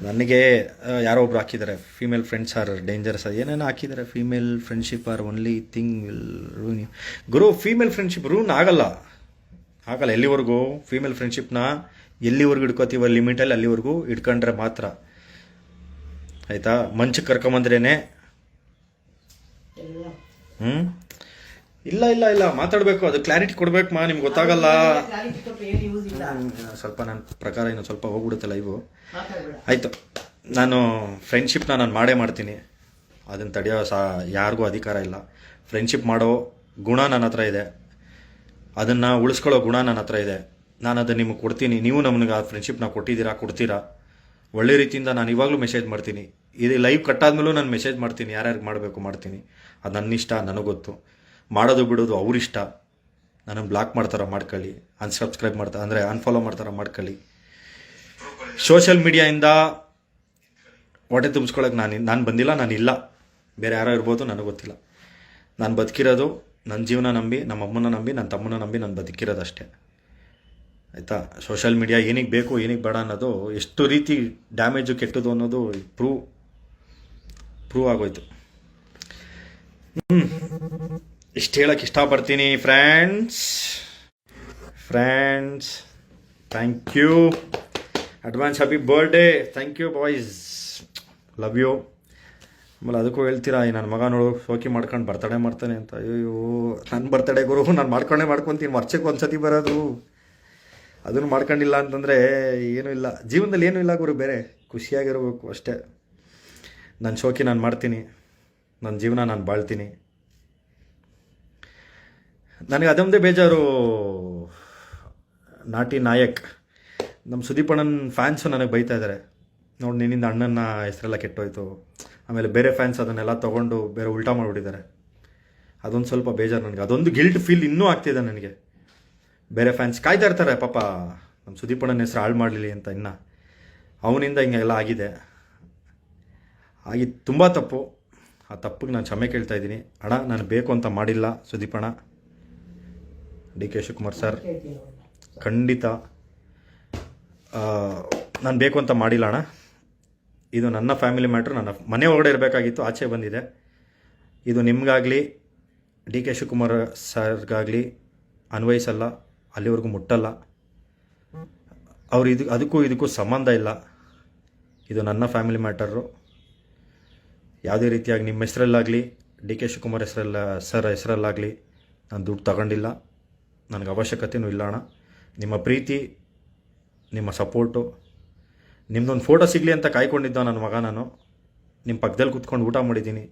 ನನಗೆ ಯಾರೋ ಒಬ್ರು ಹಾಕಿದ್ದಾರೆ, ಫೀಮೇಲ್ ಫ್ರೆಂಡ್ಸ್ ಆರ್ ಡೇಂಜರಸ್, ಏನೇನೋ ಹಾಕಿದ್ದಾರೆ. Female friendship are only thing will ruin you. ಗುರು, ಫೀಮೇಲ್ ಫ್ರೆಂಡ್ಶಿಪ್ ರೂನ್ ಆಗಲ್ಲ. ಎಲ್ಲಿವರೆಗೂ ಫೀಮೇಲ್ ಫ್ರೆಂಡ್ಶಿಪ್ನ ಎಲ್ಲಿವರೆಗೂ ಇಟ್ಕೋತೀವ ಲಿಮಿಟಲ್ಲಿ ಅಲ್ಲಿವರೆಗೂ ಇಟ್ಕೊಂಡ್ರೆ ಮಾತ್ರ ಆಯಿತಾ. ಮಂಚಕ್ಕೆ ಕರ್ಕೊಂಬಂದ್ರೇನೆ ಇಲ್ಲ ಮಾತಾಡಬೇಕು, ಅದು ಕ್ಲಾರಿಟಿ ಕೊಡ್ಬೇಕು ನಿಮ್ಗೆ ಗೊತ್ತಾಗಲ್ಲ. ಸ್ವಲ್ಪ ನನ್ನ ಪ್ರಕಾರ ಇನ್ನು ಸ್ವಲ್ಪ ಹೋಗ್ಬಿಡುತ್ತೆ ಲೈವು. ಆಯಿತು, ನಾನು ಫ್ರೆಂಡ್ಶಿಪ್ನ ನಾನು ಮಾಡೇ ಮಾಡ್ತೀನಿ, ಅದನ್ನು ತಡೆಯೋ ಯಾರಿಗೂ ಅಧಿಕಾರ ಇಲ್ಲ. ಫ್ರೆಂಡ್ಶಿಪ್ ಮಾಡೋ ಗುಣ ನನ್ನ ಹತ್ರ ಇದೆ, ಅದನ್ನು ಉಳಿಸ್ಕೊಳ್ಳೋ ಗುಣ ನನ್ನ ಹತ್ರ ಇದೆ. ನಾನು ಅದನ್ನು ನಿಮಗೆ ಕೊಡ್ತೀನಿ. ನೀವು ನಮಗೆ ಆ ಫ್ರೆಂಡ್ಶಿಪ್ನ ಕೊಡ್ತೀರಾ ಒಳ್ಳೆ ರೀತಿಯಿಂದ. ನಾನು ಇವಾಗಲೂ ಮೆಸೇಜ್ ಮಾಡ್ತೀನಿ, ಇದು ಲೈವ್ ಕಟ್ಟಾದ್ಮೇಲೂ ನಾನು ಮೆಸೇಜ್ ಮಾಡ್ತೀನಿ, ಯಾರ್ಯಾರಿಗೆ ಮಾಡಬೇಕು ಮಾಡ್ತೀನಿ. ಅದು ನನ್ನ ಇಷ್ಟ, ನನಗೆ ಗೊತ್ತು. ಮಾಡೋದು ಬಿಡೋದು ಅವ್ರಿಷ್ಟ. ನನಗೆ ಬ್ಲಾಕ್ ಮಾಡ್ತಾರೋ ಮಾಡ್ಕೊಳ್ಳಿ, ಅನ್ಸಬ್ಸ್ಕ್ರೈಬ್ ಮಾಡ್ತಾರೆ ಅಂದರೆ ಅನ್ಫಾಲೋ ಮಾಡ್ತಾರೋ ಮಾಡ್ಕೊಳ್ಳಿ. ಸೋಷಿಯಲ್ ಮೀಡಿಯಾಯಿಂದ ಹೊಟ್ಟೆ ತುಂಬಿಸ್ಕೊಳ್ಳೋಕೆ ನಾನು ಬಂದಿಲ್ಲ, ನಾನು ಇಲ್ಲ. ಬೇರೆ ಯಾರೋ ಇರ್ಬೋದು, ನನಗೆ ಗೊತ್ತಿಲ್ಲ. ನಾನು ಬದುಕಿರೋದು ನನ್ನ ಜೀವನ ನಂಬಿ, ನಮ್ಮ ಅಮ್ಮನ ನಂಬಿ, ನನ್ನ ತಮ್ಮನ ನಂಬಿ ನಾನು ಬದುಕಿರೋದಷ್ಟೇ ಆಯಿತಾ. ಸೋಷಿಯಲ್ ಮೀಡಿಯಾ ಏನಿಗೆ ಬೇಕು ಏನಿಗೆ ಬೇಡ ಅನ್ನೋದು, ಎಷ್ಟು ರೀತಿ ಡ್ಯಾಮೇಜು ಕೆಟ್ಟದು ಅನ್ನೋದು ಪ್ರೂವ್ ಆಗೋಯ್ತು. ಇಷ್ಟು ಹೇಳಕ್ಕೆ ಇಷ್ಟಪಡ್ತೀನಿ friends. Thank you, advance happy birthday. Thank you boys, love you. ಆಮೇಲೆ ಅದಕ್ಕೂ ಹೇಳ್ತೀರಾ, ಈ ನನ್ನ ಮಗ ನೋಡು ಶೋಕಿ ಮಾಡ್ಕೊಂಡು ಬರ್ತಡೇ ಮಾಡ್ತಾನೆ ಅಂತ. ಅಯ್ಯೋ, ನನ್ನ ಬರ್ತಡೇ ಗುರು, ನಾನು ಮಾಡ್ಕೊತೀನಿ. ವರ್ಷಕ್ಕೆ ಒಂದ್ಸತಿ ಬರೋದು, ಅದನ್ನು ಮಾಡ್ಕೊಂಡಿಲ್ಲ ಅಂತಂದರೆ ಏನೂ ಇಲ್ಲ ಜೀವನದಲ್ಲಿ, ಏನೂ ಇಲ್ಲ ಗುರು. ಬೇರೆ ಖುಷಿಯಾಗಿರಬೇಕು ಅಷ್ಟೇ. ನನ್ನ ಶೋಕಿ ನಾನು ಮಾಡ್ತೀನಿ, ನನ್ನ ಜೀವನ ನಾನು ಬಾಳ್ತೀನಿ. ನನಗೆ ಅದೊಂದೇ ಬೇಜಾರು, ನಾಟಿ ನಾಯಕ್ ನಮ್ಮ ಸುದೀಪ್ ಅಣ್ಣನ ಫ್ಯಾನ್ಸು ನನಗೆ ಬೈತಾ ಇದ್ದಾರೆ. ನೋಡಿ, ನಿನ್ನಿಂದ ಅಣ್ಣನ ಹೆಸರೆಲ್ಲ ಕೆಟ್ಟೋಯ್ತು. ಆಮೇಲೆ ಬೇರೆ ಫ್ಯಾನ್ಸ್ ಅದನ್ನೆಲ್ಲ ತೊಗೊಂಡು ಬೇರೆ ಉಲ್ಟಾ ಮಾಡಿಬಿಟ್ಟಿದ್ದಾರೆ. ಅದೊಂದು ಸ್ವಲ್ಪ ಬೇಜಾರು ನನಗೆ. ಅದೊಂದು ಗಿಲ್ಟ್ ಫೀಲ್ ಇನ್ನೂ ಆಗ್ತಿದೆ ನನಗೆ. ಬೇರೆ ಫ್ಯಾನ್ಸ್ ಕಾಯ್ತಾ ಇರ್ತಾರೆ ಪಾಪ, ನಮ್ಮ ಸುದೀಪ್ ಅಣ್ಣನ ಹೆಸರು ಹಾಳು ಮಾಡಲಿ ಅಂತ. ಇನ್ನು ಅವನಿಂದ ಹಿಂಗೆಲ್ಲ ಆಗಿದೆ ತುಂಬ ತಪ್ಪು. ಆ ತಪ್ಪಿಗೆ ನಾನು ಕ್ಷಮೆ ಕೇಳ್ತಾ ಇದ್ದೀನಿ. ಅಣ್ಣ, ನಾನು ಬೇಕು ಅಂತ ಮಾಡಿಲ್ಲ ಸುದೀಪ್ ಅಣ್ಣ. ಡಿ ಕೆ ಶಿವಕುಮಾರ್ ಸರ್, ಖಂಡಿತ ನಾನು ಬೇಕು ಅಂತ ಮಾಡಿಲ್ಲ ಅಣ್ಣ. ಇದು ನನ್ನ ಫ್ಯಾಮಿಲಿ ಮ್ಯಾಟ್ರ್. ನನ್ನ ಮನೆ ಒಳಗಡೆ ಇರಬೇಕಾಗಿತ್ತು, ಆಚೆ ಬಂದಿದೆ. ಇದು ನಿಮಗಾಗಲಿ ಡಿ ಕೆ ಶಿವಕುಮಾರ್ ಸರ್ಗಾಗಲಿ ಅನ್ವಯಿಸಲ್ಲ, ಅಲ್ಲಿವರೆಗೂ ಮುಟ್ಟಲ್ಲ. ಅದಕ್ಕೂ ಇದಕ್ಕೂ ಸಂಬಂಧ ಇಲ್ಲ. ಇದು ನನ್ನ ಫ್ಯಾಮಿಲಿ ಮ್ಯಾಟರು. ಯಾವುದೇ ರೀತಿಯಾಗಿ ನಿಮ್ಮ ಹೆಸರಲ್ಲಾಗಲಿ, ಡಿ ಕೆ ಶಿವಕುಮಾರ್ ಸರ್ ಹೆಸರಲ್ಲಾಗಲಿ ನಾನು ದುಡ್ಡು ತಗೊಂಡಿಲ್ಲ. ನನಗೆ ಅವಶ್ಯಕತೆಯೂ ಇಲ್ಲ ಅಣ್ಣ. ನಿಮ್ಮ ಪ್ರೀತಿ, ನಿಮ್ಮ ಸಪೋರ್ಟು, ನಿಮ್ಮದೊಂದು ಫೋಟೋ ಸಿಗಲಿ ಅಂತ ಕಾಯ್ಕೊಂಡಿದ್ದ ನನ್ನ ಮಗ. ನಾನು ನಿಮ್ಮ ಪಕ್ಕದಲ್ಲಿ ಕೂತ್ಕೊಂಡು ಊಟ ಮಾಡಿದ್ದೀನಿ,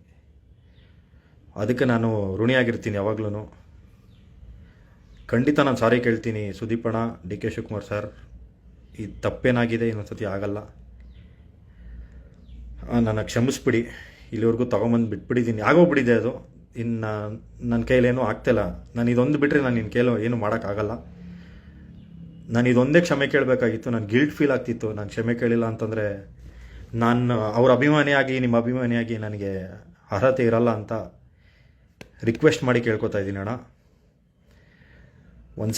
ಅದಕ್ಕೆ ನಾನು ಋಣಿಯಾಗಿರ್ತೀನಿ ಯಾವಾಗಲೂ. ಖಂಡಿತ ನಾನು ಸಾರಿ ಕೇಳ್ತೀನಿ ಸುದೀಪ್ ಅಣ್ಣ, ಡಿ ಕೆ ಶಿವಕುಮಾರ್ ಸರ್. ಈ ತಪ್ಪೇನಾಗಿದೆ ಇನ್ನೊಂದು ಸತಿ ಆಗಲ್ಲ. ನನ್ನ ಕ್ಷಮಿಸ್ಬಿಡಿ. ಇಲ್ಲಿವರೆಗೂ ತೊಗೊಂಬಂದು ಬಿಟ್ಬಿಟ್ಟಿದ್ದೀನಿ, ಆಗೋಗ್ಬಿಟ್ಟಿದೆ ಅದು. ಇನ್ನು ನನ್ನ ಕೈಲೇನೂ ಆಗ್ತಿಲ್ಲ. ನಾನು ಇದೊಂದು ಬಿಟ್ಟರೆ ನಾನು ನಿನ್ನ ಕೈಲೂ ಏನೂ ಮಾಡೋಕ್ಕಾಗಲ್ಲ. ನಾನು ಇದೊಂದೇ ಕ್ಷಮೆ ಕೇಳಬೇಕಾಗಿತ್ತು. ನಾನು ಗಿಲ್ಟ್ ಫೀಲ್ ಆಗ್ತಿತ್ತು. ನಾನು ಕ್ಷಮೆ ಕೇಳಿಲ್ಲ ಅಂತಂದರೆ ನಾನು ಅವ್ರ ಅಭಿಮಾನಿಯಾಗಿ, ನಿಮ್ಮ ಅಭಿಮಾನಿಯಾಗಿ ನನಗೆ ಅರ್ಹತೆ ಇರಲ್ಲ ಅಂತ ರಿಕ್ವೆಸ್ಟ್ ಮಾಡಿ ಕೇಳ್ಕೊತಾ ಇದ್ದೀನಿ ಅಣ್ಣ. ಒನ್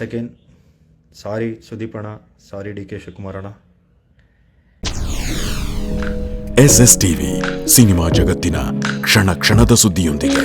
ಸೆಕೆಂಡ್ ಸಾರಿ ಸುದೀಪ್ ಅಣ್ಣ, ಸಾರಿ ಡಿ ಕೆ ಶಿವಕುಮಾರ್ ಅಣ್ಣ. SS ಟಿವಿ, ಸಿನಿಮಾ ಜಗತ್ತಿನ ಕ್ಷಣ ಕ್ಷಣದ ಸುದ್ದಿಯೊಂದಿಗೆ.